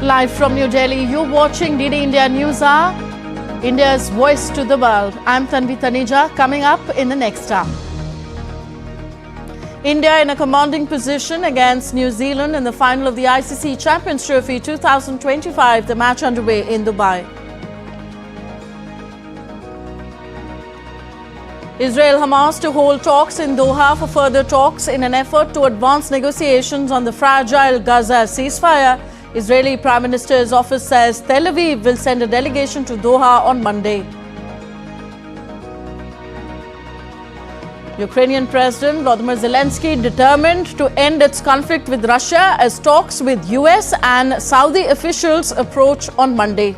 Live from New Delhi, you're watching DD India News Hour, India's voice to the world. I'm Tanvi Taneja. Coming up in the next hour, India in a commanding position against New Zealand in the final of the ICC Champions Trophy 2025, the match underway in Dubai. Israel-Hamas to hold talks in Doha for further talks in an effort to advance negotiations on the fragile Gaza ceasefire. Israeli Prime Minister's office says Tel Aviv will send a delegation to Doha on Monday. Ukrainian President Volodymyr Zelenskiy determined to end its conflict with Russia as talks with US and Saudi officials approach on Monday.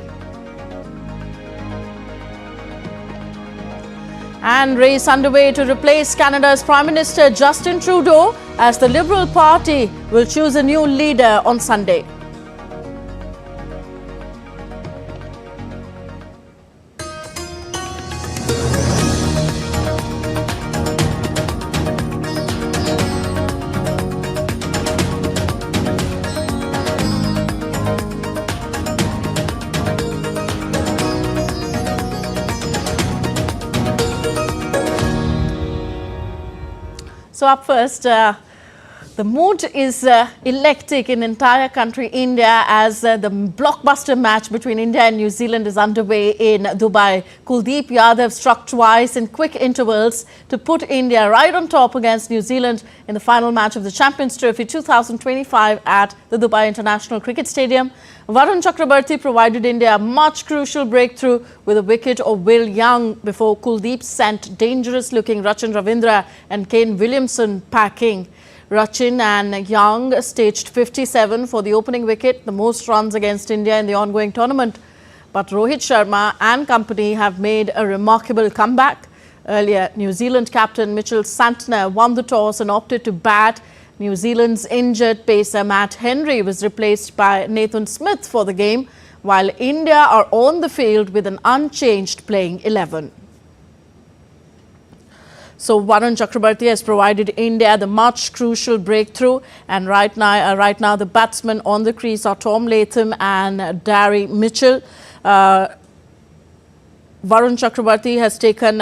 And race underway to replace Canada's Prime Minister Justin Trudeau as the Liberal Party will choose a new leader on Sunday. So up first, the mood is electric in entire country India as the blockbuster match between India and New Zealand is underway in Dubai. Kuldeep Yadav struck twice in quick intervals to put India right on top against New Zealand in the final match of the Champions Trophy 2025 at the Dubai International Cricket Stadium. Varun Chakrabarti provided India a much crucial breakthrough with a wicket of Will Young before Kuldeep sent dangerous-looking Rachin Ravindra and Kane Williamson packing. Rachin and Young staged 57 for the opening wicket, the most runs against India in the ongoing tournament. But Rohit Sharma and company have made a remarkable comeback. Earlier, New Zealand captain Mitchell Santner won the toss and opted to bat. New Zealand's injured pacer Matt Henry was replaced by Nathan Smith for the game, while India are on the field with an unchanged playing 11. So Varun Chakrabarti has provided India the much crucial breakthrough, and right now the batsmen on the crease are Tom Latham and Darry Mitchell. Varun Chakrabarti has taken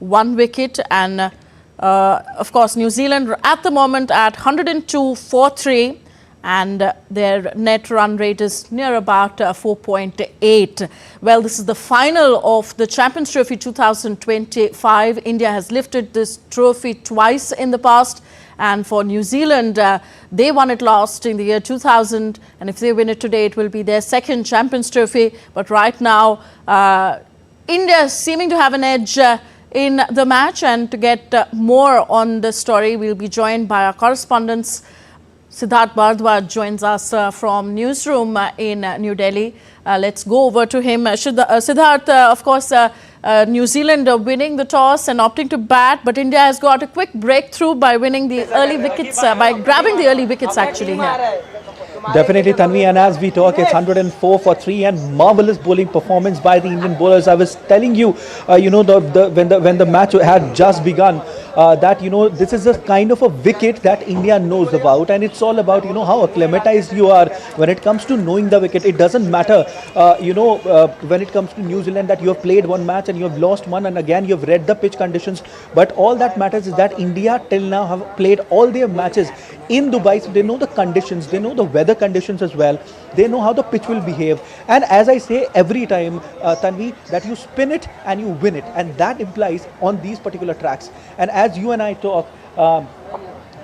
one wicket, and of course New Zealand at the moment at 102 for 3, and their net run rate is near about 4.8. Well, this is the final of the Champions Trophy 2025. India has lifted this trophy twice in the past, and for New Zealand, they won it last in the year 2000, and if they win it today, it will be their second Champions Trophy. But right now, India is seeming to have an edge in the match, and to get more on the story, we'll be joined by our correspondents. Siddharth Bardwaj joins us from newsroom in New Delhi. Let's go over to him. Siddharth, of course, New Zealand winning the toss and opting to bat, but India has got a quick breakthrough by winning the early wickets, by grabbing the early wickets actually here. Definitely, Tanvi, and as we talk, it's 104 for 3 and marvelous bowling performance by the Indian bowlers. I was telling you, when the match had just begun, that this is a kind of a wicket that India knows about, and it's all about how acclimatized you are when it comes to knowing the wicket. It doesn't matter when it comes to New Zealand that you have played one match and you have lost one, and again you have read the pitch conditions, but all that matters is that India till now have played all their matches in Dubai, so they know the conditions, they know the weather conditions as well, they know how the pitch will behave. And as I say every time, Tanvi, that you spin it and you win it, and that implies on these particular tracks. And as you and I talk,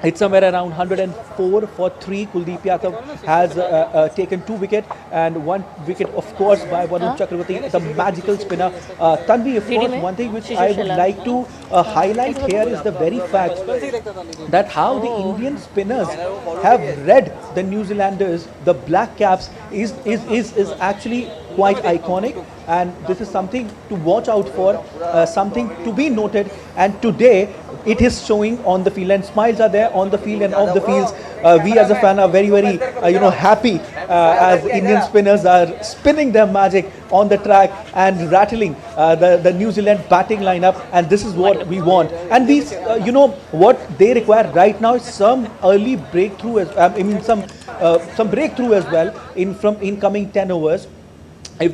it's somewhere around 104 for 3. Kuldeep Yadav has taken 2 wickets and 1 wicket, of course, by Varun Chakrabarti, the magical spinner. Tanvi, of course, one thing which I would like to highlight here is the very fact that how the Indian spinners have read the New Zealanders, the Black Caps, is actually quite iconic, and this is something to watch out for, something to be noted. And today it is showing on the field, and smiles are there on the field and off the fields. We as a fan are very, very happy as Indian spinners are spinning their magic on the track and rattling the New Zealand batting lineup, and this is what we want. And these, what they require right now is some early breakthrough, some breakthrough as well in coming 10 overs. If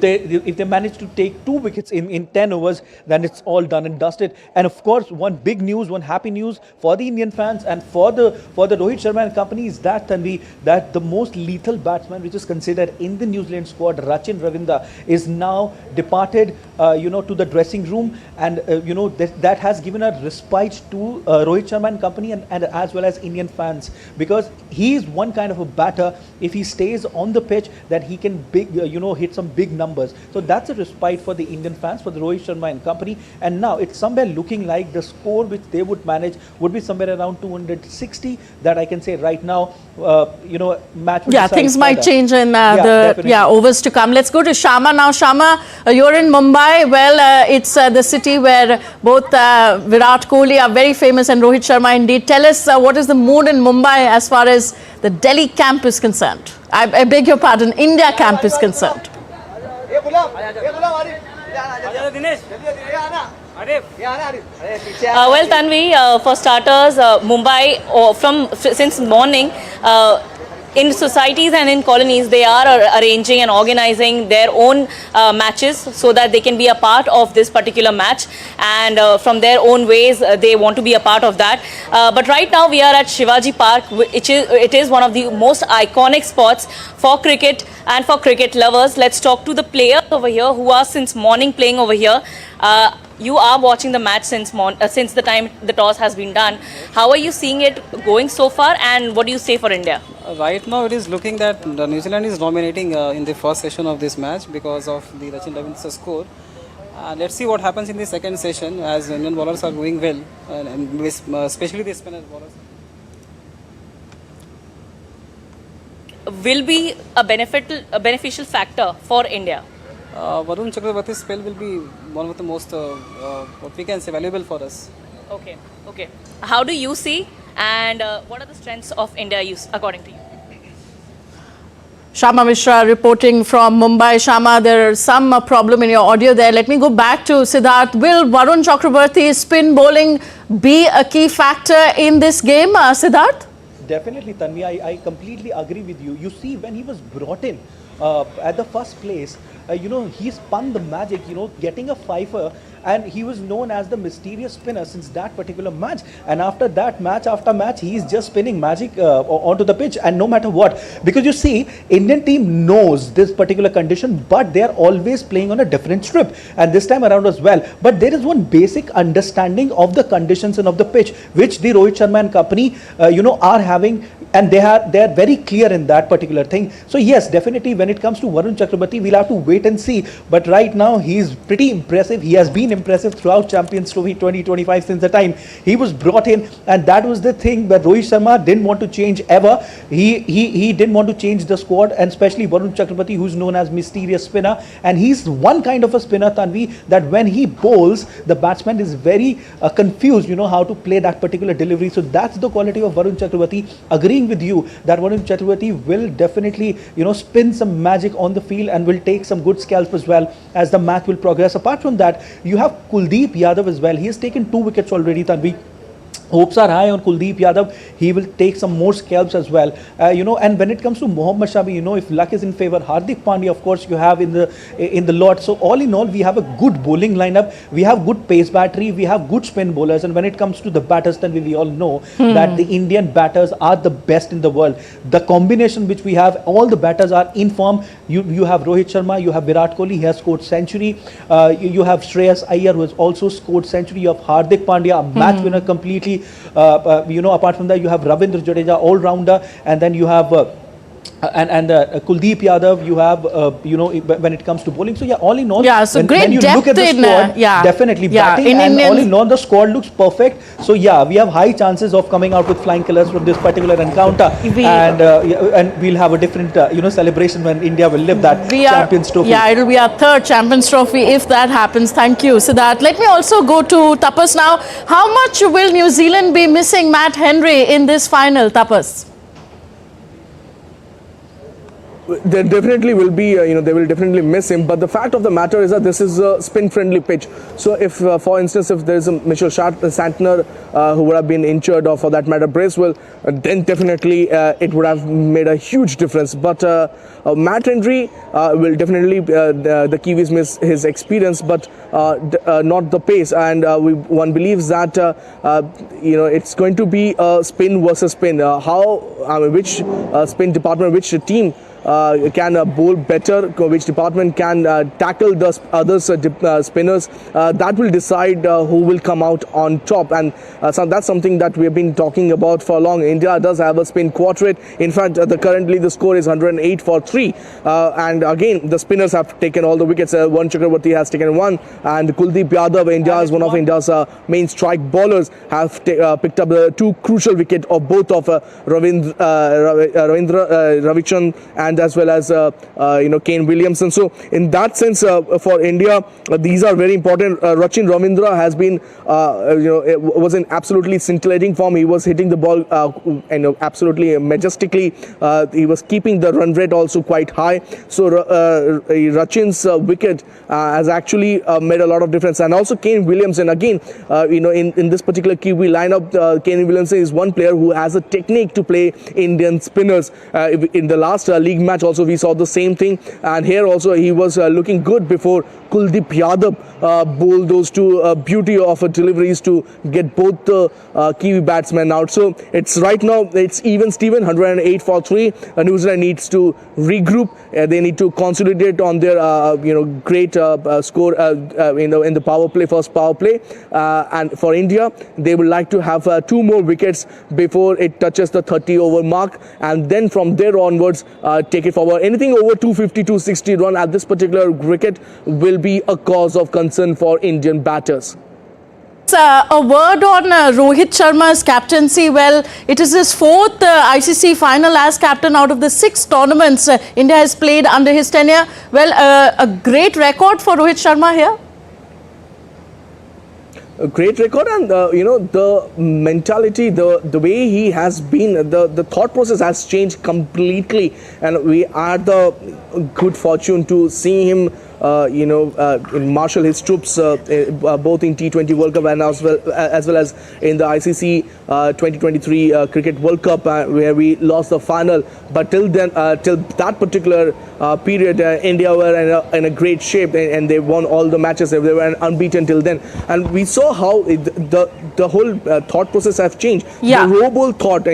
they manage to take 2 wickets in 10 overs, then it's all done and dusted. And of course, one big news, one happy news for the Indian fans and for the Rohit Sharma and company is that, Tanvi, that the most lethal batsman which is considered in the New Zealand squad, Rachin Ravindra, is now departed to the dressing room, and that has given a respite to Rohit Sharma and company and as well as Indian fans, because he is one kind of a batter. If he stays on the pitch, that he can hit some big numbers. So that's a respite for the Indian fans, for the Rohit Sharma and company. And now it's somewhere looking like the score which they would manage would be somewhere around 260. That I can say right now. Match. Yeah, things might change in the overs to come. Let's go to Shama now. Shama, you're in Mumbai. Well, it's the city where both Virat Kohli are very famous and Rohit Sharma indeed. Tell us what is the mood in Mumbai as far as the Delhi camp is concerned. I beg your pardon, India camp is concerned. Well, Tanvi, for starters, Mumbai, since morning, in societies and in colonies, they are arranging and organizing their own matches so that they can be a part of this particular match, and from their own ways they want to be a part of that. But right now we are at Shivaji Park, it is one of the most iconic spots for cricket and for cricket lovers. Let's talk to the players over here who are since morning playing over here. You are watching the match since the time the toss has been done. How are you seeing it going so far, and what do you say for India? Right now it is looking that New Zealand is dominating in the first session of this match because of the Rachin Ravindra score. Let's see what happens in the second session, as Indian bowlers are going well, and especially the spinner bowlers. Will be a beneficial factor for India. Varun Chakravarti's spell will be one of the most, what we can say, valuable for us. Okay. How do you see, and what are the strengths of India according to you? Shama Mishra reporting from Mumbai. Shama, there is some problem in your audio there. Let me go back to Siddharth. Will Varun Chakravarti's spin bowling be a key factor in this game, Siddharth? Definitely, Tanvi. I completely agree with you. You see, when he was brought in at the first place, he spun the magic, getting a fifer, and he was known as the mysterious spinner since that particular match. And after that, match after match, he is just spinning magic onto the pitch, and no matter what. Because you see, Indian team knows this particular condition, but they are always playing on a different strip, and this time around as well. But there is one basic understanding of the conditions and of the pitch, which the Rohit Sharma and company, are having, and they are very clear in that particular thing. So yes, definitely when it comes to Varun Chakravarti, we'll have to wait and see. But right now, he is pretty impressive. He has been impressive throughout Champions Trophy 2025 since the time he was brought in, and that was the thing that Rohit Sharma didn't want to change ever. He didn't want to change the squad, and especially Varun Chakravarti, who's known as mysterious spinner, and he's one kind of a spinner, Tanvi, that when he bowls, the batsman is very confused, how to play that particular delivery. So that's the quality of Varun Chakravarti. Agreeing with you that Varun Chakravarti will definitely, spin some magic on the field and will take some good scalps as well as the match will progress. Apart from that, you have Kuldeep Yadav as well. He has taken 2 wickets already, Tanvi. Hopes are high on Kuldeep Yadav. He will take some more scalps as well. And when it comes to Mohammad Shami, if luck is in favor, Hardik Pandya, of course, you have in the lot. So all in all, we have a good bowling lineup. We have good pace battery. We have good spin bowlers. And when it comes to the batters, then we all know that the Indian batters are the best in the world. The combination which we have, all the batters are in form. You have Rohit Sharma, you have Virat Kohli, he has scored century. You have Shreyas Iyer, who has also scored century. You have Hardik Pandya, a match winner completely. Apart from that, you have Ravindra Jadeja, all-rounder, and then you have Kuldeep Yadav, you have, when it comes to bowling. So, yeah, all in all, yeah, so when great you depth look at the squad, definitely batting, in and Indian, all in all, the squad looks perfect. So, yeah, we have high chances of coming out with flying colours from this particular encounter. And we'll have a different, celebration when India will lift that Champions Trophy. Yeah, it'll be our third Champions Trophy if that happens. Thank you, Siddharth. Let me also go to Tapas now. How much will New Zealand be missing Matt Henry in this final, Tapas? There definitely will be, they will definitely miss him. But the fact of the matter is that this is a spin-friendly pitch. So if, for instance, if there is a Mitchell Santner who would have been injured, or for that matter Bracewell, then definitely it would have made a huge difference. But Matt Henry will definitely, the Kiwis miss his experience, but not the pace. And one believes that, it's going to be a spin versus spin. Which spin department, which team can bowl better, which department can tackle the other spinners, that will decide who will come out on top. And so that's something that we have been talking about for long. India does have a spin quadrate. In fact, currently the score is 108 for 3. And again, the spinners have taken all the wickets. Varun Chakravarti has taken 1, and Kuldeep Yadav, one of India's main strike bowlers, have picked up the 2 crucial wickets of both of Ravindra Ravichandran and as well as Kane Williamson. So in that sense, for India, these are very important. Rachin Ravindra has been was in absolutely scintillating form. He was hitting the ball absolutely majestically. He was keeping the run rate also quite high. So Rachin's wicket has actually made a lot of difference. And also Kane Williamson, again, in this particular Kiwi lineup, Kane Williamson is one player who has a technique to play Indian spinners. In the last league match also we saw the same thing, and here also he was looking good before Kuldeep Yadav bowled those 2 beauty of deliveries to get both the Kiwi batsmen out. So it's right now it's even Steven, 108 for 3. New Zealand needs to regroup. They need to consolidate on their great score in the power play, first power play, and for India they would like to have 2 more wickets before it touches the 30 over mark, and then from there onwards take it forward. Anything over 250, 260 run at this particular wicket will be a cause of concern for Indian batters. A word on Rohit Sharma's captaincy. Well, it is his 4th ICC final as captain out of the 6 tournaments India has played under his tenure. Well, a great record for Rohit Sharma here. A great record, and the mentality, the way he has been, the thought process has changed completely, and we had the good fortune to see him marshal his troops both in T20 World Cup and as well as in the ICC 2023 Cricket World Cup, where we lost the final. But till then, till that particular period, India were in a great shape, and they won all the matches. They were unbeaten till then, and we saw how the whole thought process has changed. Yeah. The row ball thought,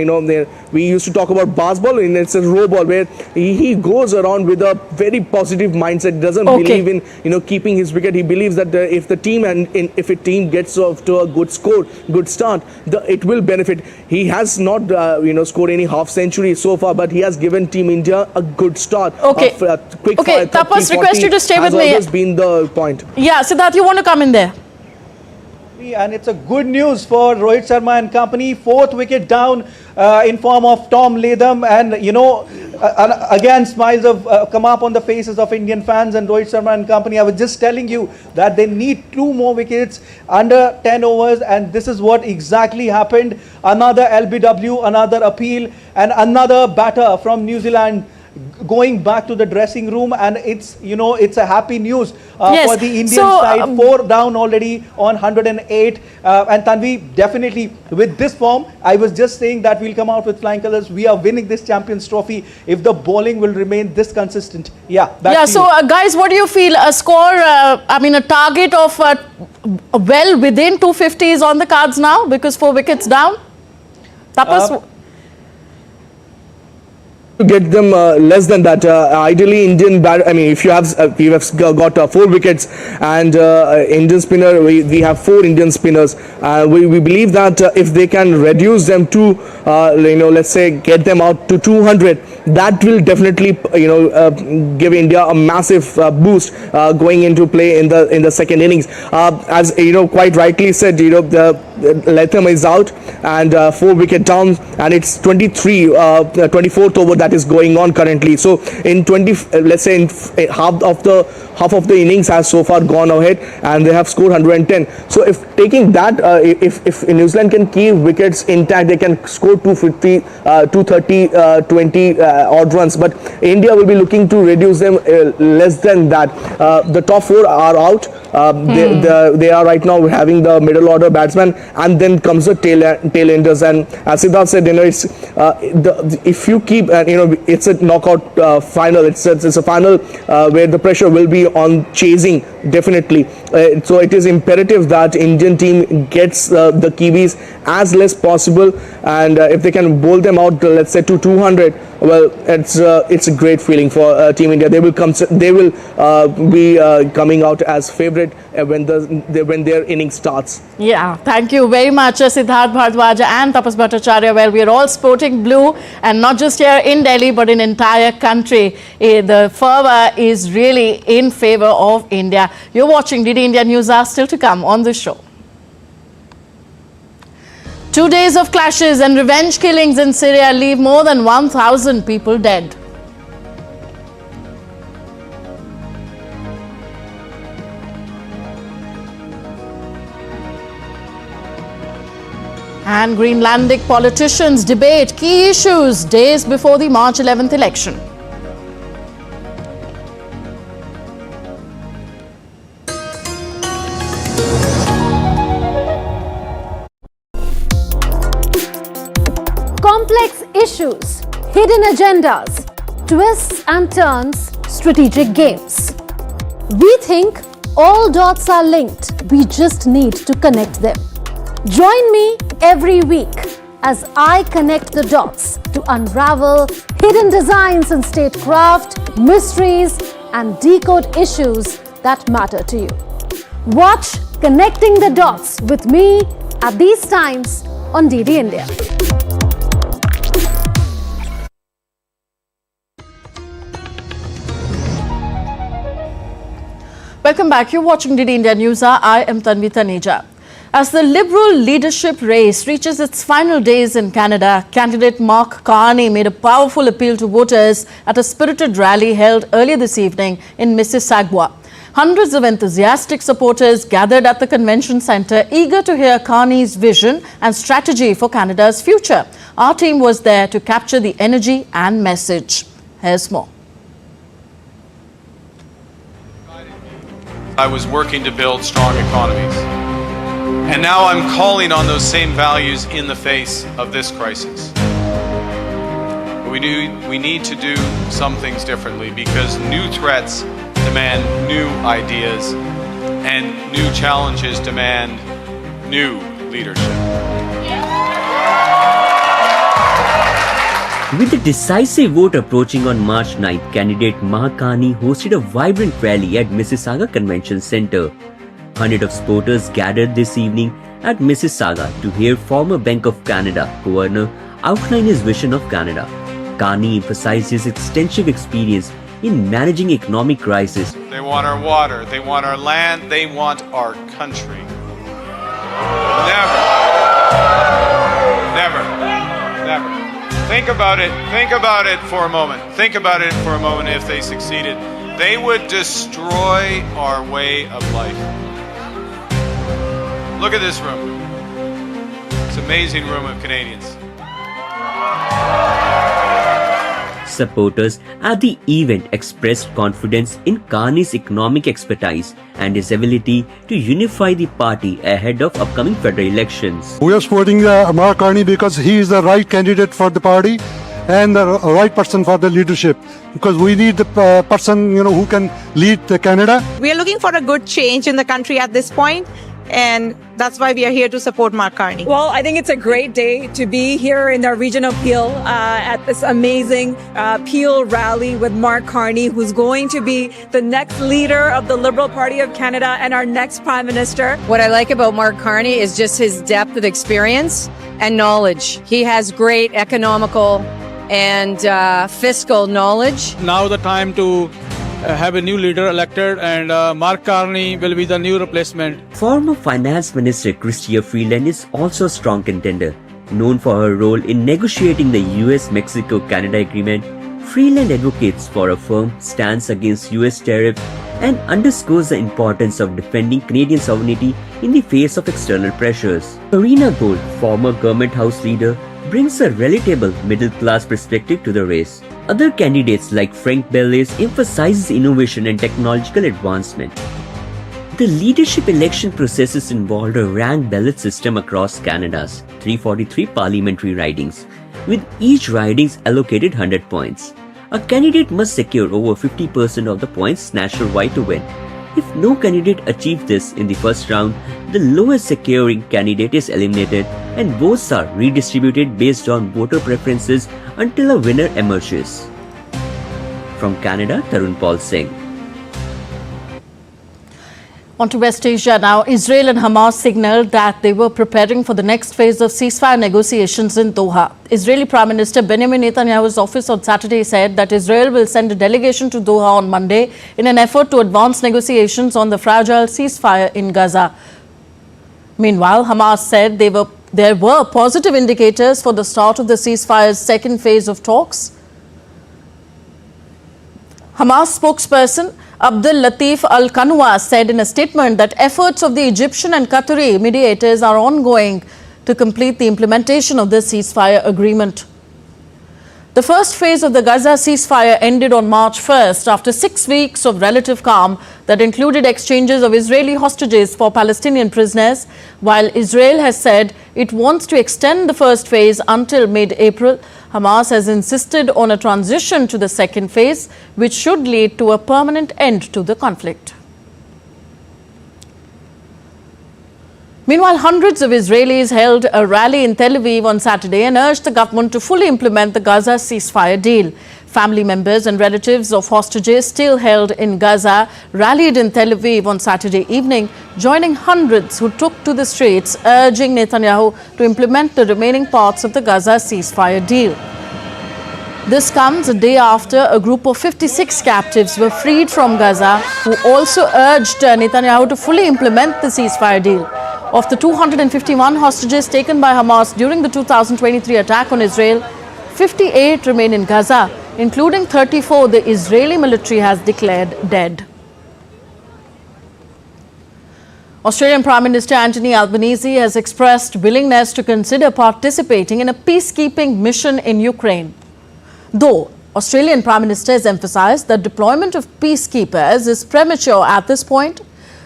we used to talk about bass ball, and it's a row ball where he goes around with a very positive mindset. Doesn't believe in keeping his wicket. He believes that if the team if a team gets off to a good start, it will benefit. He has not scored any half century so far, but he has given Team India a good start. Okay, Tapas, request you to stay with me. Has been the point. Yeah, Siddharth, you want to come in there? And it's a good news for Rohit Sharma and company. 4th wicket down in form of Tom Latham, and again smiles have come up on the faces of Indian fans and Rohit Sharma and company. I was just telling you that they need 2 more wickets under 10 overs, and this is what exactly happened. Another LBW, another appeal, and another batter from New Zealand going back to the dressing room, and it's a happy news for the Indian side. 4 down already on 108, and Tanvi, definitely with this form, I was just saying that we'll come out with flying colours. We are winning this Champions Trophy if the bowling will remain this consistent. Guys, what do you feel? A score, a target of well within 250 is on the cards now, because 4 wickets down. Tapas? to get them less than that. Ideally, if you have got 4 wickets and Indian spinner, we have 4 Indian spinners. We believe that if they can reduce them to, let's say, get them out to 200, that will definitely, give India a massive boost going into play in the second innings. As quite rightly said, the Latham is out and 4 wicket down, and it's 24th over that is going on currently. So in half of the innings has so far gone ahead, and they have scored 110. So if taking that, if New Zealand can keep wickets intact, they can score 250, 230, 20 odd runs. But India will be looking to reduce them less than that. The top 4 are out. They are right now having the middle order batsman, and then comes the tail enders. And as Siddharth said, it's if you keep, it's a knockout final. It's a final where the pressure will be on chasing, definitely. So it is imperative that Indian team gets the Kiwis as less possible, and if they can bowl them out, let's say to 200, well, it's a great feeling for Team India. They will be coming out as favourite when their innings starts. Yeah, thank you very much, Siddharth Bhardwaj and Tapas Bhattacharya. Well, we are all sporting blue, and not just here in Delhi, but in entire country. The fervour is really in favour of India. You're watching DD India News. Are still to come on this show. 2 days of clashes and revenge killings in Syria leave more than 1,000 people dead. And Greenlandic politicians debate key issues days before the March 11th election. Complex issues, hidden agendas, twists and turns, strategic games. We think all dots are linked. We just need to connect them. Join me every week as I connect the dots to unravel hidden designs in statecraft, mysteries, and decode issues that matter to you. Watch Connecting the Dots with me at these times on DD India. Welcome back. You're watching DD India News. I am Tanvi Taneja. As the Liberal leadership race reaches its final days in Canada, candidate Mark Carney made a powerful appeal to voters at a spirited rally held earlier this evening in Mississauga. Hundreds of enthusiastic supporters gathered at the convention centre, eager to hear Carney's vision and strategy for Canada's future. Our team was there to capture the energy and message. Here's more. I was working to build strong economies. And now I'm calling on those same values in the face of this crisis. But we need to do some things differently, because new threats demand new ideas and new challenges demand new leadership. With the decisive vote approaching on March 9th, candidate Mark Carney hosted a vibrant rally at Mississauga Convention Centre. Hundreds of supporters gathered this evening at Mississauga to hear former Bank of Canada Governor outline his vision of Canada. Carney emphasized his extensive experience in managing economic crisis. They want our water, they want our land, they want our country. Never. Think about it for a moment. Think about it for a moment. If they succeeded, they would destroy our way of life. Look at this room. It's an amazing room of Canadians. Supporters at the event expressed confidence in Carney's economic expertise and his ability to unify the party ahead of upcoming federal elections. We are supporting Mark Carney because he is the right candidate for the party and the right person for the leadership, because we need the person who can lead Canada. We are looking for a good change in the country at this point. and that's why we are here to support Mark Carney. Well, I think it's a great day to be here in our region of Peel at this amazing Peel rally with Mark Carney, who's going to be the next leader of the Liberal Party of Canada and our next Prime Minister. What I like about Mark Carney is just his depth of experience and knowledge. He has great economical and fiscal knowledge. Now the time to have a new leader elected, and Mark Carney will be the new replacement. Former Finance Minister Chrystia Freeland is also a strong contender. Known for her role in negotiating the US-Mexico-Canada agreement, Freeland advocates for a firm stance against US tariffs and underscores the importance of defending Canadian sovereignty in the face of external pressures. Karina Gold, former government house leader, brings a relatable middle-class perspective to the race. Other candidates like Frank Bellis emphasizes innovation and technological advancement. The leadership election processes involved a ranked ballot system across Canada's 343 parliamentary ridings, with each riding allocated 100 points. A candidate must secure over 50% of the points nationwide to win. If no candidate achieves this in the first round, the lowest securing candidate is eliminated and votes are redistributed based on voter preferences until a winner emerges. From Canada, Tarun Paul Singh. On to West Asia now. Israel and Hamas signaled that they were preparing for the next phase of ceasefire negotiations in Doha. Israeli Prime Minister Benjamin Netanyahu's office on Saturday said that Israel will send a delegation to Doha on Monday in an effort to advance negotiations on the fragile ceasefire in Gaza. Meanwhile, Hamas said there were positive indicators for the start of the ceasefire's second phase of talks. Hamas spokesperson Abdul Latif Al-Kanwa said in a statement that efforts of the Egyptian and Qatari mediators are ongoing to complete the implementation of the ceasefire agreement. The first phase of the Gaza ceasefire ended on March 1st after 6 weeks of relative calm that included exchanges of Israeli hostages for Palestinian prisoners, while Israel has said it wants to extend the first phase until mid-April. Hamas has insisted on a transition to the second phase, which should lead to a permanent end to the conflict. Meanwhile, hundreds of Israelis held a rally in Tel Aviv on Saturday and urged the government to fully implement the Gaza ceasefire deal. Family members and relatives of hostages still held in Gaza rallied in Tel Aviv on Saturday evening, joining hundreds who took to the streets urging Netanyahu to implement the remaining parts of the Gaza ceasefire deal. This comes a day after a group of 56 captives were freed from Gaza, who also urged Netanyahu to fully implement the ceasefire deal. Of the 251 hostages taken by Hamas during the 2023 attack on Israel, 58 remain in Gaza, including 34 the Israeli military has declared dead. Australian Prime Minister Anthony Albanese has expressed willingness to consider participating in a peacekeeping mission in Ukraine. Though Australian Prime Minister has emphasized that deployment of peacekeepers is premature at this point,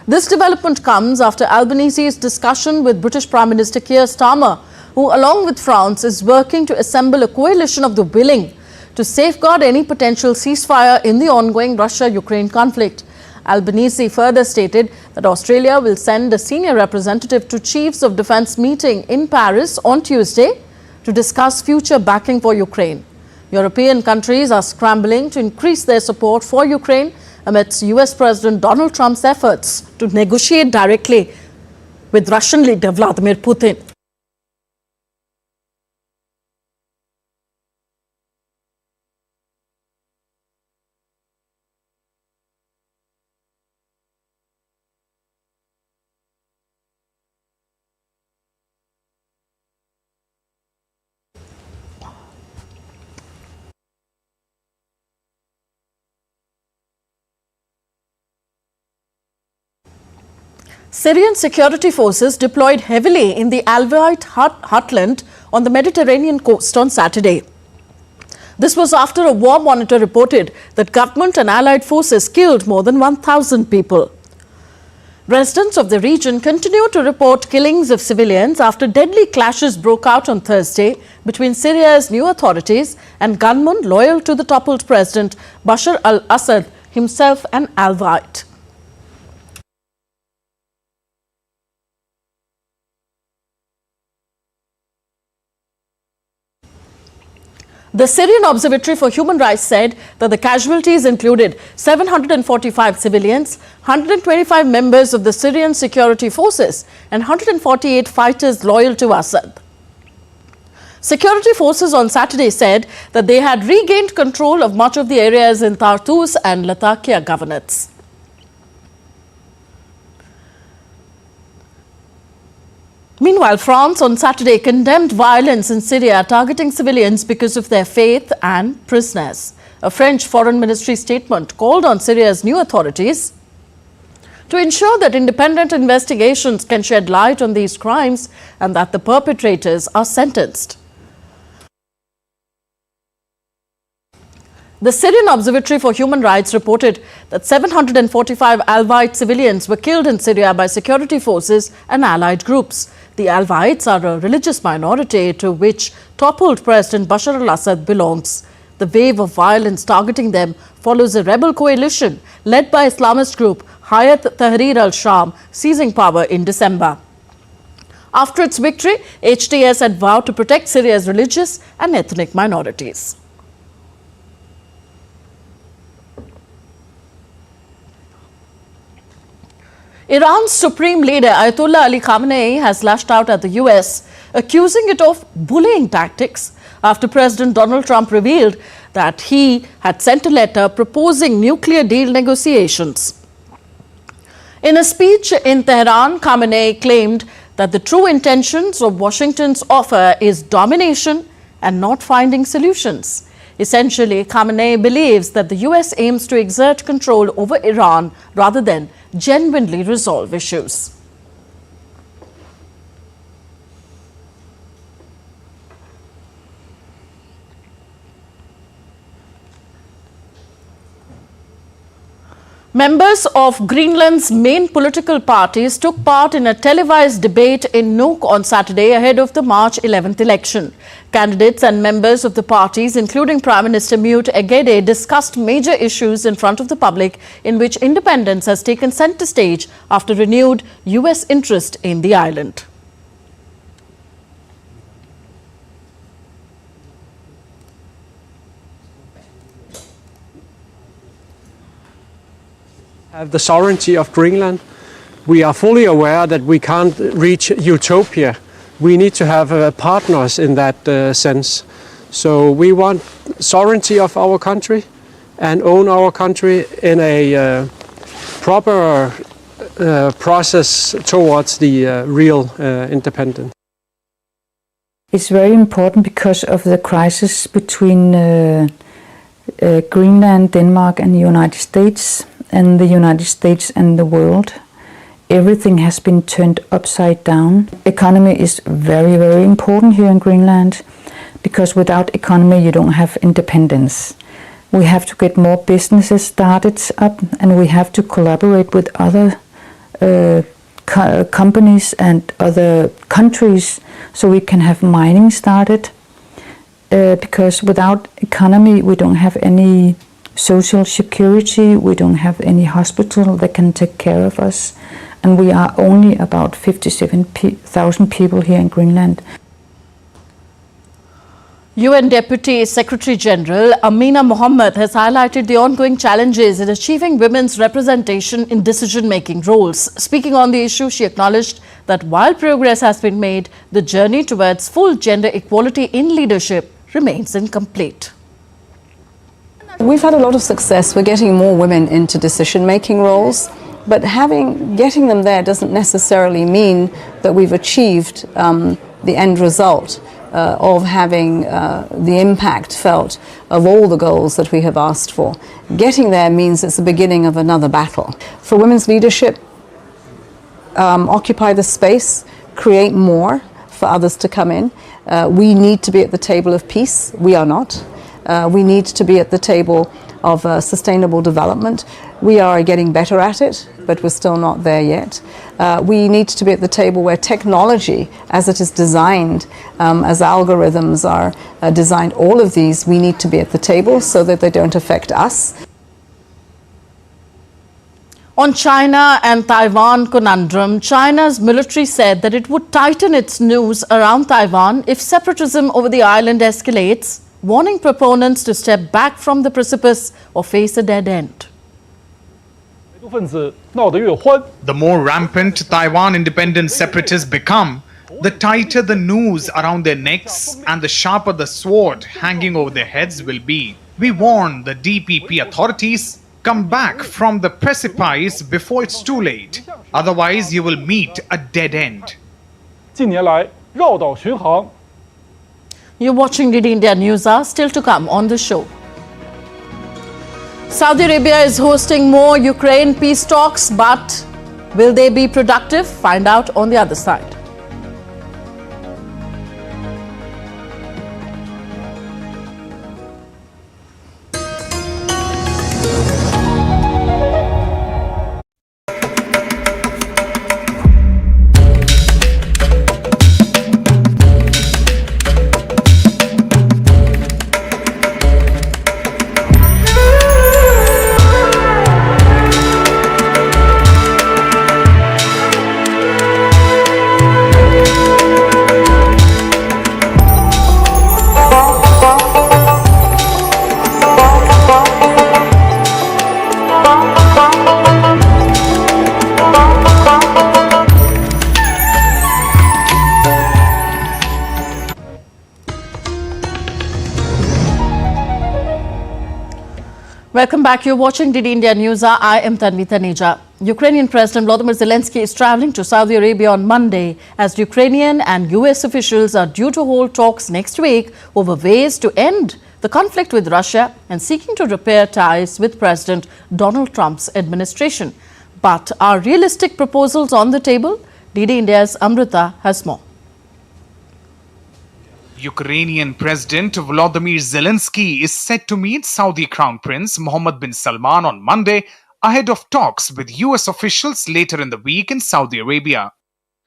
this development comes after Albanese's discussion with British Prime Minister Keir Starmer, who along with France is working to assemble a coalition of the willing to safeguard any potential ceasefire in the ongoing Russia-Ukraine conflict. Albanese further stated that Australia will send a senior representative to Chiefs of Defence meeting in Paris on Tuesday to discuss future backing for Ukraine. European countries are scrambling to increase their support for Ukraine amidst US President Donald Trump's efforts to negotiate directly with Russian leader Vladimir Putin. Syrian security forces deployed heavily in the Alawite heartland on the Mediterranean coast on Saturday. This was after a war monitor reported that government and allied forces killed more than 1,000 people. Residents of the region continue to report killings of civilians after deadly clashes broke out on Thursday between Syria's new authorities and gunmen loyal to the toppled president Bashar al-Assad, himself an Alawite. The Syrian Observatory for Human Rights said that the casualties included 745 civilians, 125 members of the Syrian security forces and 148 fighters loyal to Assad. Security forces on Saturday said that they had regained control of much of the areas in Tartus and Latakia governorates. Meanwhile, France on Saturday condemned violence in Syria targeting civilians because of their faith and prisoners. A French Foreign Ministry statement called on Syria's new authorities to ensure that independent investigations can shed light on these crimes and that the perpetrators are sentenced. The Syrian Observatory for Human Rights reported that 745 Alawite civilians were killed in Syria by security forces and allied groups. The Alawites are a religious minority to which toppled President Bashar al-Assad belongs. The wave of violence targeting them follows a rebel coalition led by Islamist group Hayat Tahrir al-Sham seizing power in December. After its victory, HTS had vowed to protect Syria's religious and ethnic minorities. Iran's supreme leader Ayatollah Ali Khamenei has lashed out at the US, accusing it of bullying tactics after President Donald Trump revealed that he had sent a letter proposing nuclear deal negotiations. In a speech in Tehran, Khamenei claimed that the true intentions of Washington's offer is domination and not finding solutions. Essentially, Khamenei believes that the US aims to exert control over Iran rather than genuinely resolve issues. Members of Greenland's main political parties took part in a televised debate in Nuuk on Saturday ahead of the March 11th election. Candidates and members of the parties, including Prime Minister Mute Egede, discussed major issues in front of the public in which independence has taken centre stage after renewed US interest in the island. Have the sovereignty of Greenland. We are fully aware that we can't reach utopia. We need to have partners in that sense. So we want sovereignty of our country and own our country in a proper process towards the real independence. It's very important because of the crisis between Greenland, Denmark and the United States. And the United States and the world. Everything has been turned upside down. Economy is very, very important here in Greenland because without economy you don't have independence. We have to get more businesses started up and we have to collaborate with other companies and other countries so we can have mining started. Because without economy we don't have any social security, we don't have any hospital that can take care of us, and we are only about 57,000 people here in Greenland. UN Deputy Secretary General Amina Mohammed has highlighted the ongoing challenges in achieving women's representation in decision-making roles. Speaking on the issue, she acknowledged that while progress has been made, the journey towards full gender equality in leadership remains incomplete. We've had a lot of success. We're getting more women into decision-making roles, but getting them there doesn't necessarily mean that we've achieved the end result of having the impact felt of all the goals that we have asked for. Getting there means it's the beginning of another battle. For women's leadership, occupy the space, create more for others to come in. We need to be at the table of peace. We are not. We need to be at the table of sustainable development. We are getting better at it, but we're still not there yet. We need to be at the table where technology, as it is designed, as algorithms are designed, all of these, we need to be at the table so that they don't affect us. On China and Taiwan conundrum, China's military said that it would tighten its noose around Taiwan if separatism over the island escalates warning proponents to step back from the precipice or face a dead end. The more rampant Taiwan independent separatists become, the tighter the noose around their necks and the sharper the sword hanging over their heads will be. We warn the DPP authorities, come back from the precipice before it's too late. Otherwise, you will meet a dead end. You're watching DD India News Hour, still to come on the show. Saudi Arabia is hosting more Ukraine peace talks, but will they be productive? Find out on the other side. Welcome back. You're watching DD India News Hour. I am Tanvi Taneja. Ukrainian President Volodymyr Zelenskiy is traveling to Saudi Arabia on Monday as Ukrainian and US officials are due to hold talks next week over ways to end the conflict with Russia and seeking to repair ties with President Donald Trump's administration. But are realistic proposals on the table? DD India's Amrita has more. Ukrainian President Volodymyr Zelensky is set to meet Saudi Crown Prince Mohammed bin Salman on Monday ahead of talks with US officials later in the week in Saudi Arabia.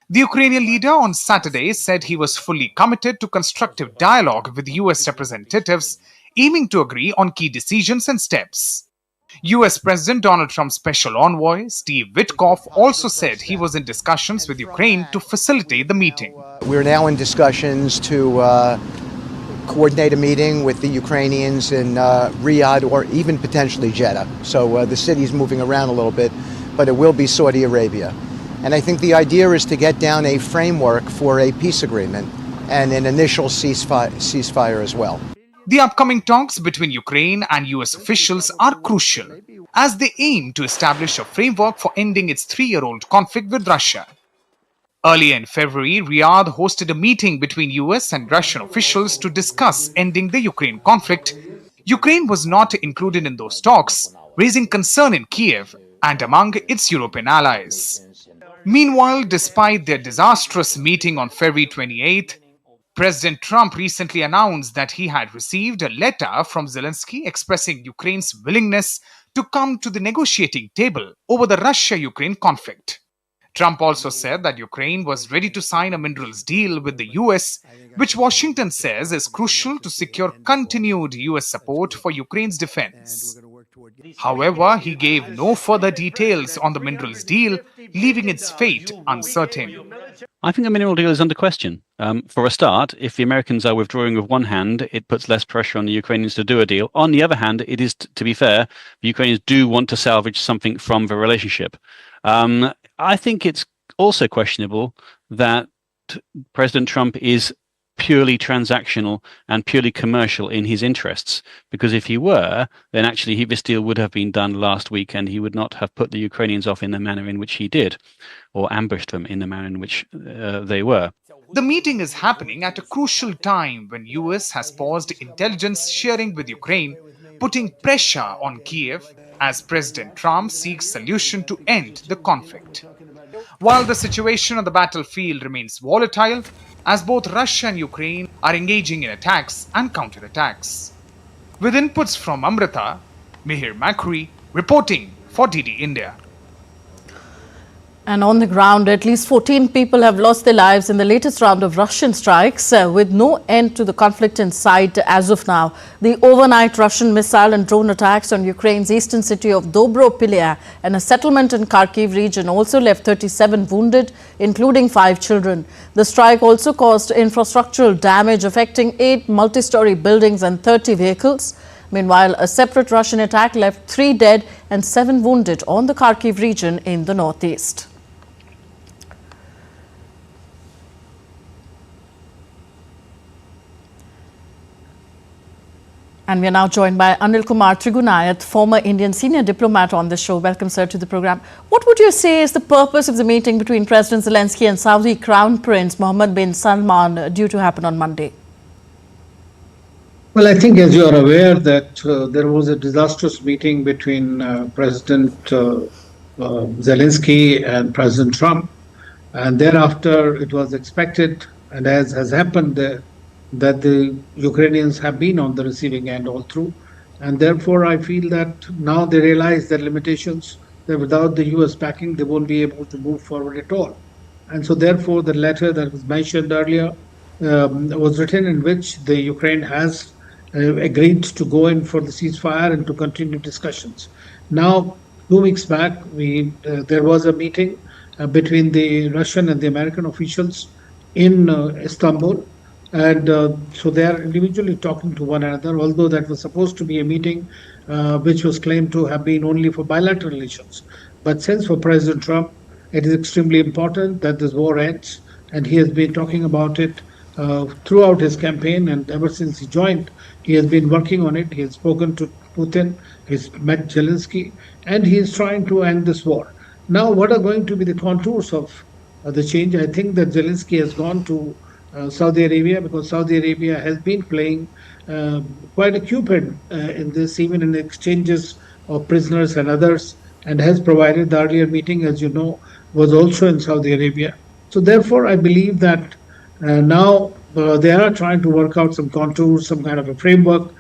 The Ukrainian leader on Saturday said he was fully committed to constructive dialogue with US representatives, aiming to agree on key decisions and steps. US President Donald Trump's special envoy, Steve Witkoff, also said he was in discussions with Ukraine to facilitate the meeting. We're now in discussions to coordinate a meeting with the Ukrainians in Riyadh or even potentially Jeddah. So the city's moving around a little bit, but it will be Saudi Arabia. And I think the idea is to get down a framework for a peace agreement and an initial ceasefire as well. The upcoming talks between Ukraine and US officials are crucial as they aim to establish a framework for ending its 3-year-old conflict with Russia. Earlier in February, Riyadh hosted a meeting between US and Russian officials to discuss ending the Ukraine conflict. Ukraine was not included in those talks, raising concern in Kiev and among its European allies. Meanwhile, despite their disastrous meeting on February 28th, President Trump recently announced that he had received a letter from Zelenskiy expressing Ukraine's willingness to come to the negotiating table over the Russia-Ukraine conflict. Trump also said that Ukraine was ready to sign a minerals deal with the US, which Washington says is crucial to secure continued US support for Ukraine's defense. However, he gave no further details on the minerals deal, leaving its fate uncertain. I think the mineral deal is under question. For a start, if the Americans are withdrawing with one hand, it puts less pressure on the Ukrainians to do a deal. On the other hand, it is, to be fair, the Ukrainians do want to salvage something from the relationship. I think it's also questionable that President Trump is purely transactional and purely commercial in his interests, because if he were, then actually this deal would have been done last week and he would not have put the Ukrainians off in the manner in which he did, or ambushed them in the manner in which they were. The meeting is happening at a crucial time when US has paused intelligence sharing with Ukraine, putting pressure on Kiev as President Trump seeks solution to end the conflict. While the situation on the battlefield remains volatile, as both Russia and Ukraine are engaging in attacks and counterattacks. With inputs from Amrita, Mihir Makri reporting for DD India. And on the ground, at least 14 people have lost their lives in the latest round of Russian strikes, with no end to the conflict in sight as of now. The overnight Russian missile and drone attacks on Ukraine's eastern city of Dobropilya and a settlement in Kharkiv region also left 37 wounded, including 5 children. The strike also caused infrastructural damage, affecting 8 multi-story buildings and 30 vehicles. Meanwhile, a separate Russian attack left 3 dead and 7 wounded on the Kharkiv region in the northeast. And we are now joined by Anil Kumar Trigunayat, former Indian senior diplomat on the show. Welcome, sir, to the program. What would you say is the purpose of the meeting between President Zelenskiy and Saudi Crown Prince Mohammed bin Salman due to happen on Monday? Well, I think, as you are aware, that there was a disastrous meeting between President Zelenskiy and President Trump. And thereafter, it was expected, and as has happened, that the Ukrainians have been on the receiving end all through. And therefore, I feel that now they realize their limitations, that without the US backing, they won't be able to move forward at all. And so therefore, the letter that was mentioned earlier was written, in which the Ukraine has agreed to go in for the ceasefire and to continue discussions. Now, 2 weeks back, there was a meeting between the Russian and the American officials in Istanbul. And so they are individually talking to one another, although that was supposed to be a meeting which was claimed to have been only for bilateral relations. But since for President Trump, it is extremely important that this war ends, and he has been talking about it throughout his campaign, and ever since he joined, he has been working on it. He has spoken to Putin, he's met Zelensky, and he is trying to end this war. Now, what are going to be the contours of the change? I think that Zelensky has gone to Saudi Arabia, because Saudi Arabia has been playing quite a cupid in this, even in exchanges of prisoners and others, and has provided. The earlier meeting, as you know, was also in Saudi Arabia. So therefore, I believe that now they are trying to work out some contours, some kind of a framework,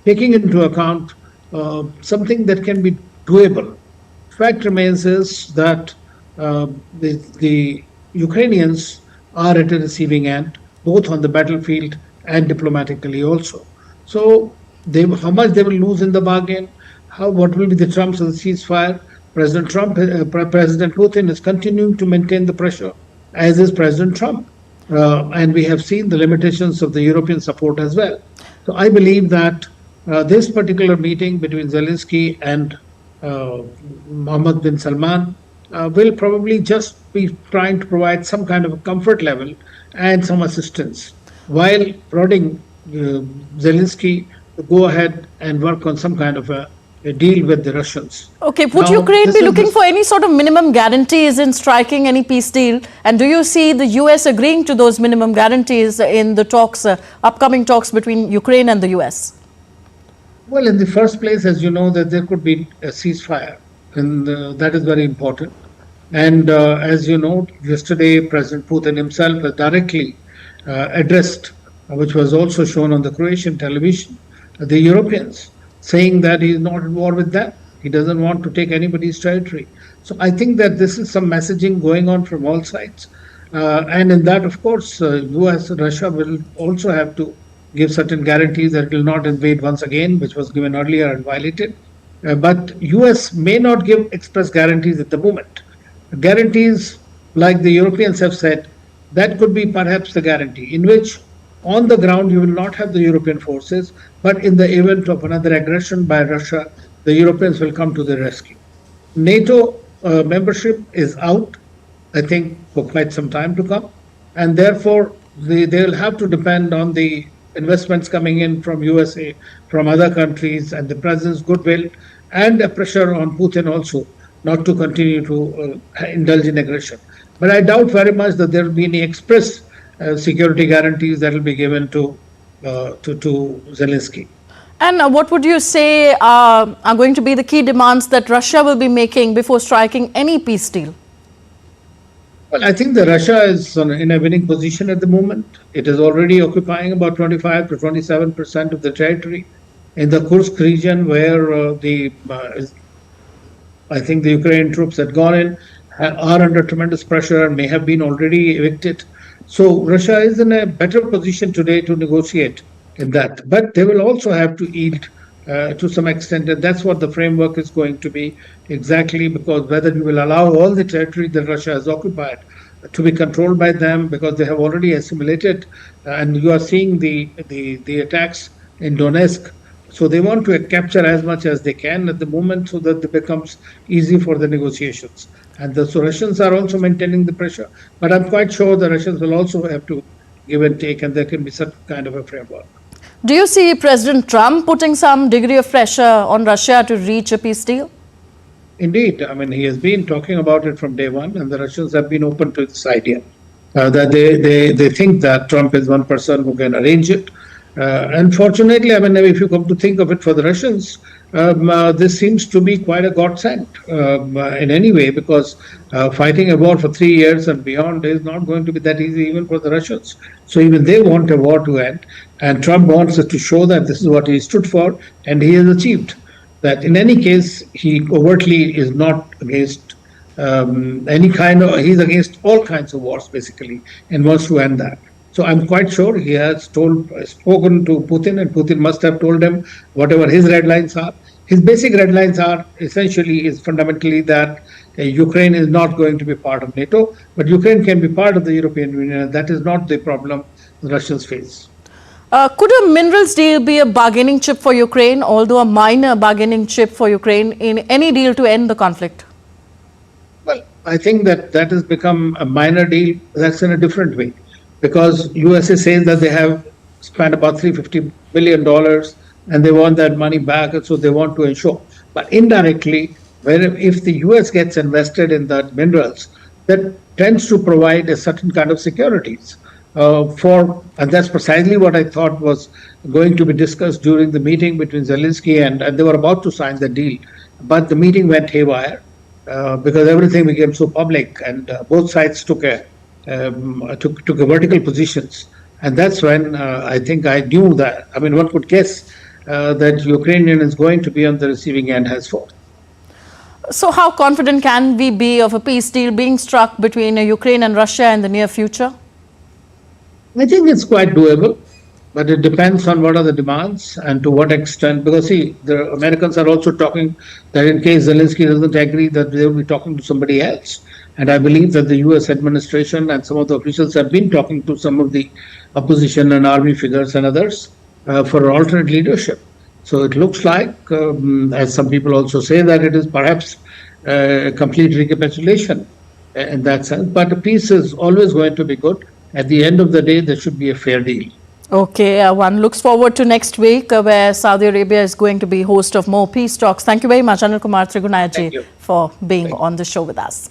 taking into account something that can be doable. Fact remains is that the Ukrainians are at a receiving end, both on the battlefield and diplomatically also. So how much they will lose in the bargain, what will be the terms of the ceasefire? President Putin is continuing to maintain the pressure, as is President Trump. And we have seen the limitations of the European support as well. So I believe that this particular meeting between Zelensky and Mohammed bin Salman will probably just be trying to provide some kind of a comfort level and some assistance, while prodding Zelensky to go ahead and work on some kind of a deal with the Russians. Okay, would Ukraine be looking for any sort of minimum guarantees in striking any peace deal? And do you see the US agreeing to those minimum guarantees in the talks, upcoming talks between Ukraine and the US? Well, in the first place, as you know, that there could be a ceasefire, and that is very important. And as you know, yesterday President Putin himself has directly addressed, which was also shown on the Croatian television, the Europeans, saying that he is not at war with them. He doesn't want to take anybody's territory. So I think that this is some messaging going on from all sides. And in that, of course, US and Russia will also have to give certain guarantees that it will not invade once again, which was given earlier and violated. But US may not give express guarantees at the moment. Guarantees, like the Europeans have said, that could be perhaps the guarantee, in which on the ground you will not have the European forces, but in the event of another aggression by Russia, the Europeans will come to the rescue. NATO membership is out, I think, for quite some time to come, and therefore they will have to depend on the investments coming in from USA, from other countries, and the president's goodwill, and a pressure on Putin also not to continue to indulge in aggression. But I doubt very much that there will be any express security guarantees that will be given to Zelensky. And what would you say are going to be the key demands that Russia will be making before striking any peace deal? Well, I think that Russia is in a winning position at the moment. It is already occupying about 25 to 27% of the territory in the Kursk region, where I think the Ukrainian troops had gone in, are under tremendous pressure and may have been already evicted. So Russia is in a better position today to negotiate in that. But they will also have to yield to some extent, and that's what the framework is going to be exactly, because whether you will allow all the territory that Russia has occupied to be controlled by them, because they have already assimilated, and you are seeing the attacks in Donetsk. So they want to capture as much as they can at the moment so that it becomes easy for the negotiations. And the Russians are also maintaining the pressure. But I'm quite sure the Russians will also have to give and take, and there can be some kind of a framework. Do you see President Trump putting some degree of pressure on Russia to reach a peace deal? Indeed. I mean, he has been talking about it from day one, and the Russians have been open to this idea that they think that Trump is one person who can arrange it. Unfortunately, I mean, if you come to think of it for the Russians, this seems to be quite a godsend in any way, because fighting a war for 3 years and beyond is not going to be that easy even for the Russians. So even they want a war to end, and Trump wants us to show that this is what he stood for, and he has achieved that. In any case, he overtly is not against he's against all kinds of wars basically, and wants to end that. So I'm quite sure he has spoken to Putin, and Putin must have told him whatever his red lines are. His basic red lines are fundamentally that Ukraine is not going to be part of NATO, but Ukraine can be part of the European Union, and that is not the problem the Russians face. Could a minerals deal be a bargaining chip for Ukraine, although a minor bargaining chip for Ukraine in any deal to end the conflict? Well, I think that has become a minor deal. That's in a different way, because USA says that they have spent about $350 billion and they want that money back, and so they want to ensure. But indirectly, if the US gets invested in that minerals, that tends to provide a certain kind of securities. And that's precisely what I thought was going to be discussed during the meeting between Zelenskiy and they were about to sign the deal. But the meeting went haywire because everything became so public, and both sides took a vertical positions. And that's when I think I knew that, I mean, one could guess that Ukrainian is going to be on the receiving end henceforth. So how confident can we be of a peace deal being struck between Ukraine and Russia in the near future? I think it's quite doable, but it depends on what are the demands and to what extent. Because see, the Americans are also talking that in case Zelenskiy doesn't agree, that they will be talking to somebody else. And I believe that the US administration and some of the officials have been talking to some of the opposition and army figures and others for alternate leadership. So it looks like, as some people also say, that it is perhaps a complete recapitulation in that sense. But peace is always going to be good. At the end of the day, there should be a fair deal. Okay, one looks forward to next week where Saudi Arabia is going to be host of more peace talks. Thank you very much, Anil Kumar Trigunayaji, for being on the show with us.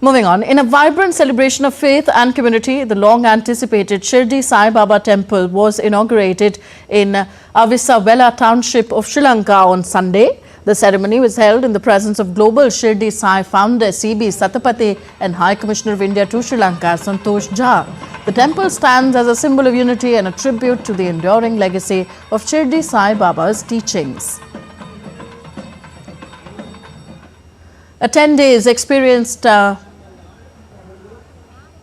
Moving on, in a vibrant celebration of faith and community, the long-anticipated Shirdi Sai Baba temple was inaugurated in Avisawela township of Sri Lanka on Sunday. The ceremony was held in the presence of Global Shirdi Sai founder C.B. Satapathy and High Commissioner of India to Sri Lanka, Santosh Jha. The temple stands as a symbol of unity and a tribute to the enduring legacy of Shirdi Sai Baba's teachings. A 10 days experienced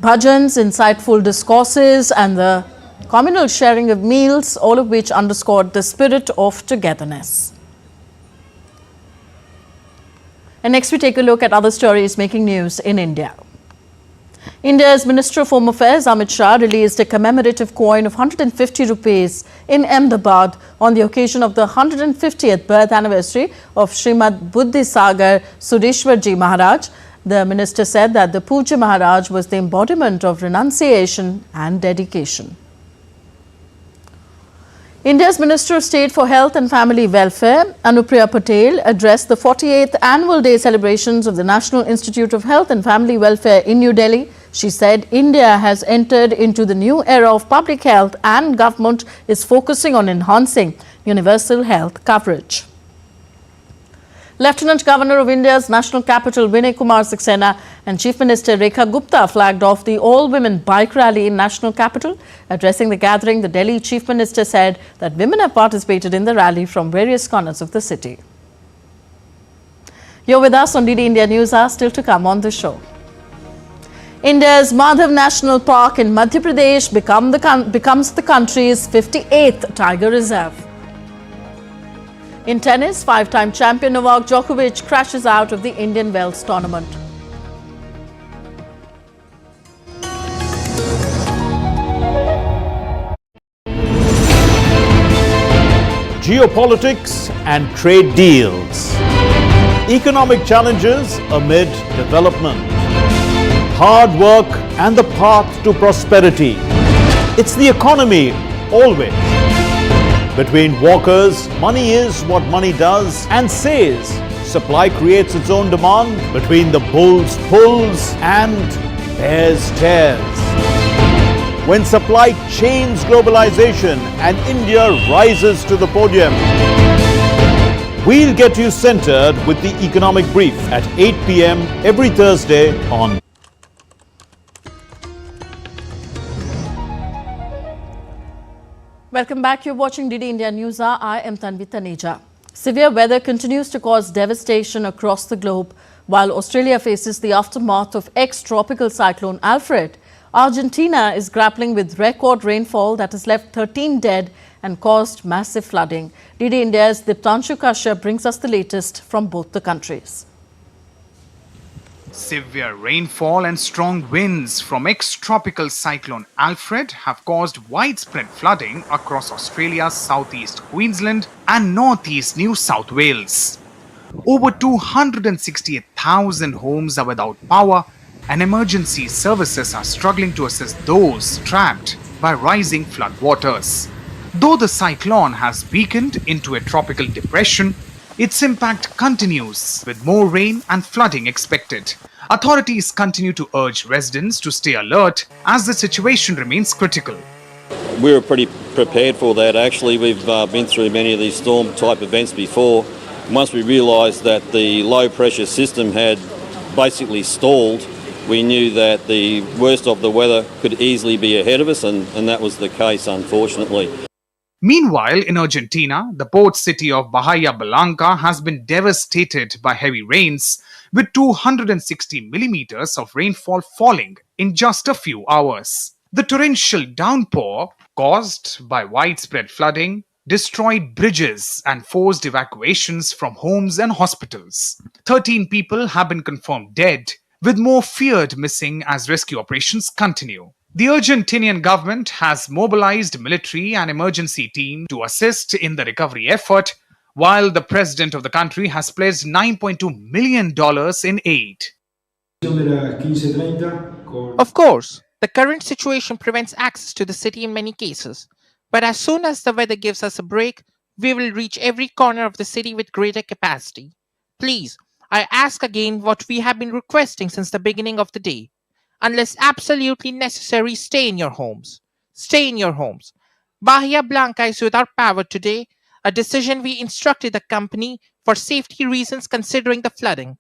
bhajans, insightful discourses and the communal sharing of meals, all of which underscored the spirit of togetherness. And next we take a look at other stories making news in India. India's Minister of Home Affairs Amit Shah released a commemorative coin of 150 rupees in Ahmedabad on the occasion of the 150th birth anniversary of Srimad Buddhisagar Sudeshwarji Maharaj. The minister said that the Pujya Maharaj was the embodiment of renunciation and dedication. India's Minister of State for Health and Family Welfare, Anupriya Patel, addressed the 48th Annual Day celebrations of the National Institute of Health and Family Welfare in New Delhi. She said India has entered into the new era of public health and government is focusing on enhancing universal health coverage. Lieutenant Governor of India's national capital Vinay Kumar Saxena and Chief Minister Rekha Gupta flagged off the all-women bike rally in national capital. Addressing the gathering, the Delhi Chief Minister said that women have participated in the rally from various corners of the city. You're with us on DD India News Hour, still to come on the show. India's Madhav National Park in Madhya Pradesh becomes the country's 58th tiger reserve. In tennis, five-time champion Novak Djokovic crashes out of the Indian Wells tournament. Geopolitics and trade deals. Economic challenges amid development. Hard work and the path to prosperity. It's the economy always. Between walkers, money is what money does and says. Supply creates its own demand. Between the bulls pulls and bears tears. When supply chains globalization and India rises to the podium. We'll get you centered with the economic brief at 8 p.m. every Thursday on. Welcome back. You're watching DD India News Hour. I am Tanvi Taneja. Severe weather continues to cause devastation across the globe while Australia faces the aftermath of ex-tropical cyclone Alfred. Argentina is grappling with record rainfall that has left 13 dead and caused massive flooding. DD India's Diptanshu Kashyap brings us the latest from both the countries. Severe rainfall and strong winds from ex-tropical cyclone Alfred have caused widespread flooding across Australia's southeast Queensland and northeast New South Wales. Over 268,000 homes are without power, and emergency services are struggling to assist those trapped by rising floodwaters. Though the cyclone has weakened into a tropical depression, its impact continues with more rain and flooding expected. Authorities continue to urge residents to stay alert as the situation remains critical. We were pretty prepared for that actually. We've been through many of these storm type events before. Once we realised that the low pressure system had basically stalled, we knew that the worst of the weather could easily be ahead of us, and that was the case, unfortunately. Meanwhile, in Argentina, the port city of Bahia Blanca has been devastated by heavy rains, with 260 millimeters of rainfall falling in just a few hours. The torrential downpour, caused by widespread flooding, destroyed bridges and forced evacuations from homes and hospitals. 13 people have been confirmed dead, with more feared missing as rescue operations continue. The Argentinian government has mobilized military and emergency teams to assist in the recovery effort, while the president of the country has pledged $9.2 million in aid. Of course, the current situation prevents access to the city in many cases. But as soon as the weather gives us a break, we will reach every corner of the city with greater capacity. Please, I ask again what we have been requesting since the beginning of the day. Unless absolutely necessary, stay in your homes. Stay in your homes. Bahia Blanca is without power today, a decision we instructed the company for safety reasons considering the flooding.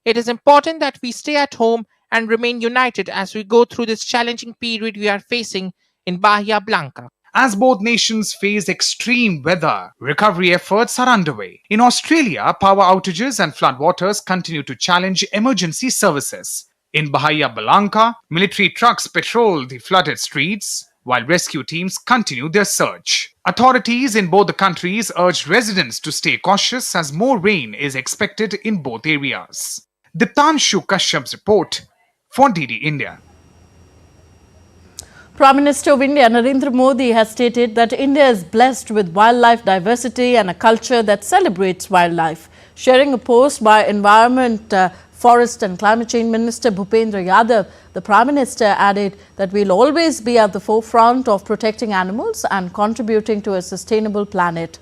It is important that we stay at home and remain united as we go through this challenging period we are facing in Bahia Blanca. As both nations face extreme weather, recovery efforts are underway. In Australia, power outages and floodwaters continue to challenge emergency services. In Bahia Blanca, military trucks patrol the flooded streets, while rescue teams continue their search. Authorities in both the countries urge residents to stay cautious as more rain is expected in both areas. Diptanshu Kashyap's report for DD India. Prime Minister of India Narendra Modi has stated that India is blessed with wildlife diversity and a culture that celebrates wildlife. Sharing a post by Environment, Forest and Climate Change Minister Bhupendra Yadav, the Prime Minister added that we'll always be at the forefront of protecting animals and contributing to a sustainable planet.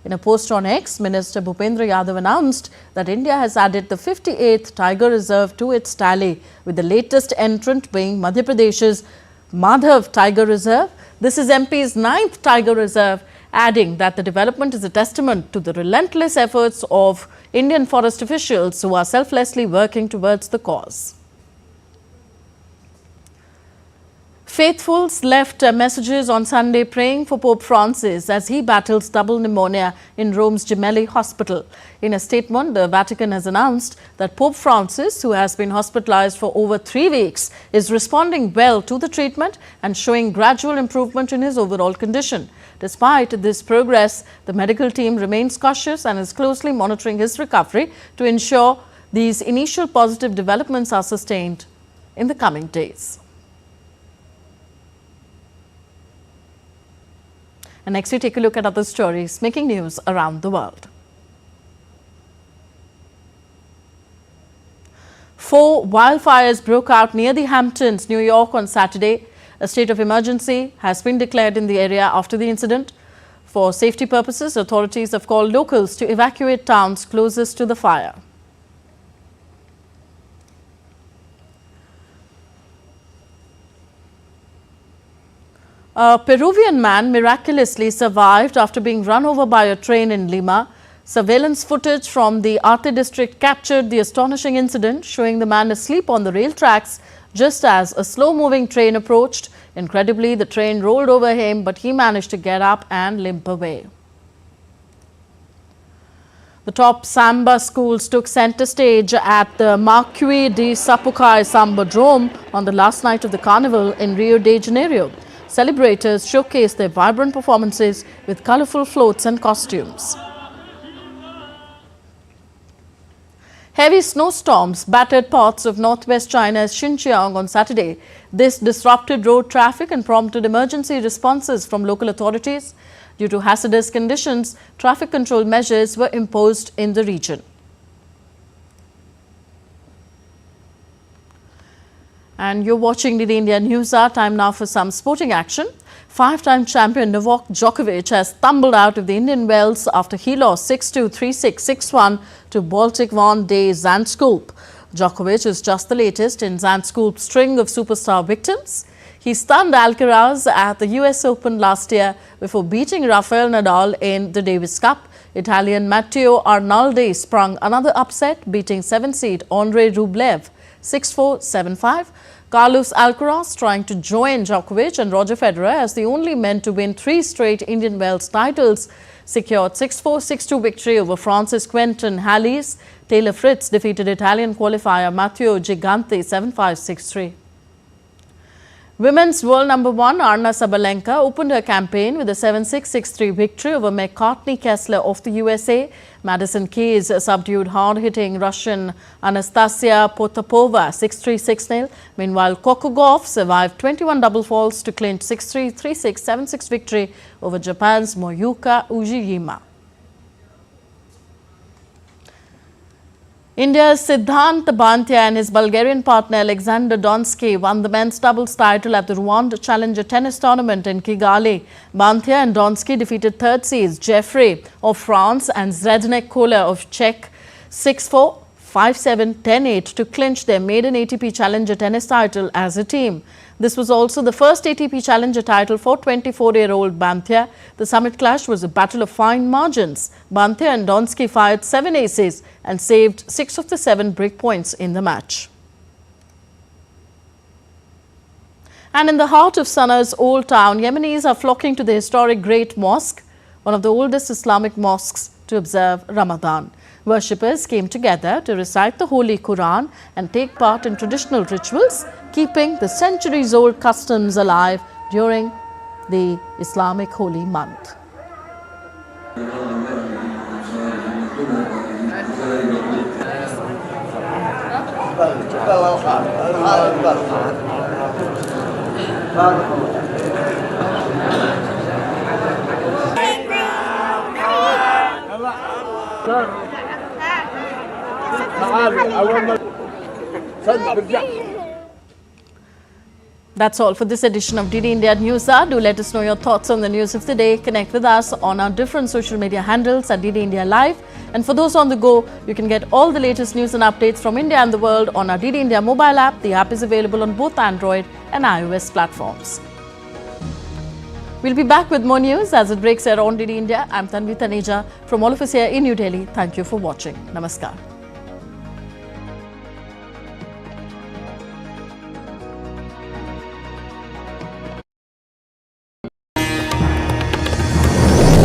In a post on X, Minister Bhupendra Yadav announced that India has added the 58th Tiger Reserve to its tally, with the latest entrant being Madhya Pradesh's Madhav Tiger Reserve. This is MP's 9th Tiger Reserve, adding that the development is a testament to the relentless efforts of Indian forest officials who are selflessly working towards the cause. Faithfuls left messages on Sunday praying for Pope Francis as he battles double pneumonia in Rome's Gemelli Hospital. In a statement, the Vatican has announced that Pope Francis, who has been hospitalized for over 3 weeks, is responding well to the treatment and showing gradual improvement in his overall condition. Despite this progress, the medical team remains cautious and is closely monitoring his recovery to ensure these initial positive developments are sustained in the coming days. And next we take a look at other stories making news around the world. 4 wildfires broke out near the Hamptons, New York on Saturday. A state of emergency has been declared in the area after the incident. For safety purposes, authorities have called locals to evacuate towns closest to the fire. A Peruvian man miraculously survived after being run over by a train in Lima. Surveillance footage from the Arte district captured the astonishing incident, showing the man asleep on the rail tracks just as a slow-moving train approached. Incredibly, the train rolled over him, but he managed to get up and limp away. The top samba schools took center stage at the Marquis de Sapucaí Sambadrome on the last night of the carnival in Rio de Janeiro. Celebrators showcased their vibrant performances with colorful floats and costumes. Heavy snowstorms battered parts of northwest China's Xinjiang on Saturday. This disrupted road traffic and prompted emergency responses from local authorities. Due to hazardous conditions, traffic control measures were imposed in the region. And you're watching DD India News Hour. Time now for some sporting action. 5-time champion Novak Djokovic has tumbled out of the Indian Wells after he lost 6-2, 3-6, 6-1 to Baltic van de Zandschulp. Djokovic is just the latest in Zandschulp's string of superstar victims. He stunned Alcaraz at the US Open last year before beating Rafael Nadal in the Davis Cup. Italian Matteo Arnaldi sprung another upset, beating 7th-seed Andrei Rublev 6-4, 7-5. Carlos Alcaraz, trying to join Djokovic and Roger Federer as the only men to win 3 straight Indian Wells titles, secured 6-4, 6-2 victory over Francis Quentin Halys. Taylor Fritz defeated Italian qualifier Matteo Gigante 7-5, 6-3. Women's world number 1 Arna Sabalenka opened her campaign with a 7-6, 6-3 victory over McCartney Kessler of the USA. Madison Keys subdued hard-hitting Russian Anastasia Potapova 6-3, 6-0. Meanwhile, Coco Gauff survived 21 double faults to clinch 6-3, 3-6, 7-6 victory over Japan's Moyuka Ujiyama. India's Siddhant Bantia and his Bulgarian partner Alexander Donskiy won the men's doubles title at the Rwanda Challenger Tennis Tournament in Kigali. Bantia and Donskiy defeated third seeds Jeffrey of France and Zdeněk Kolar of Czech 6-4, 5-7, 10-8 to clinch their maiden ATP Challenger tennis title as a team. This was also the first ATP Challenger title for 24-year-old Bantia. The summit clash was a battle of fine margins. Bantia and Donskiy fired 7 aces and saved 6 of the 7 break points in the match. And in the heart of Sana's old town, Yemenis are flocking to the historic Great Mosque, one of the oldest Islamic mosques, to observe Ramadan. Worshippers came together to recite the Holy Quran and take part in traditional rituals, keeping the centuries-old customs alive during the Islamic holy month. That's all for this edition of DD India News Hour. Do let us know your thoughts on the news of the day. Connect with us on our different social media handles at DD India Live. And for those on the go, you can get all the latest news and updates from India and the world on our DD India mobile app. The app is available on both Android and iOS platforms. We'll be back with more news as it breaks here on DD India. I'm Tanvi Taneja from all of us here in New Delhi. Thank you for watching. Namaskar.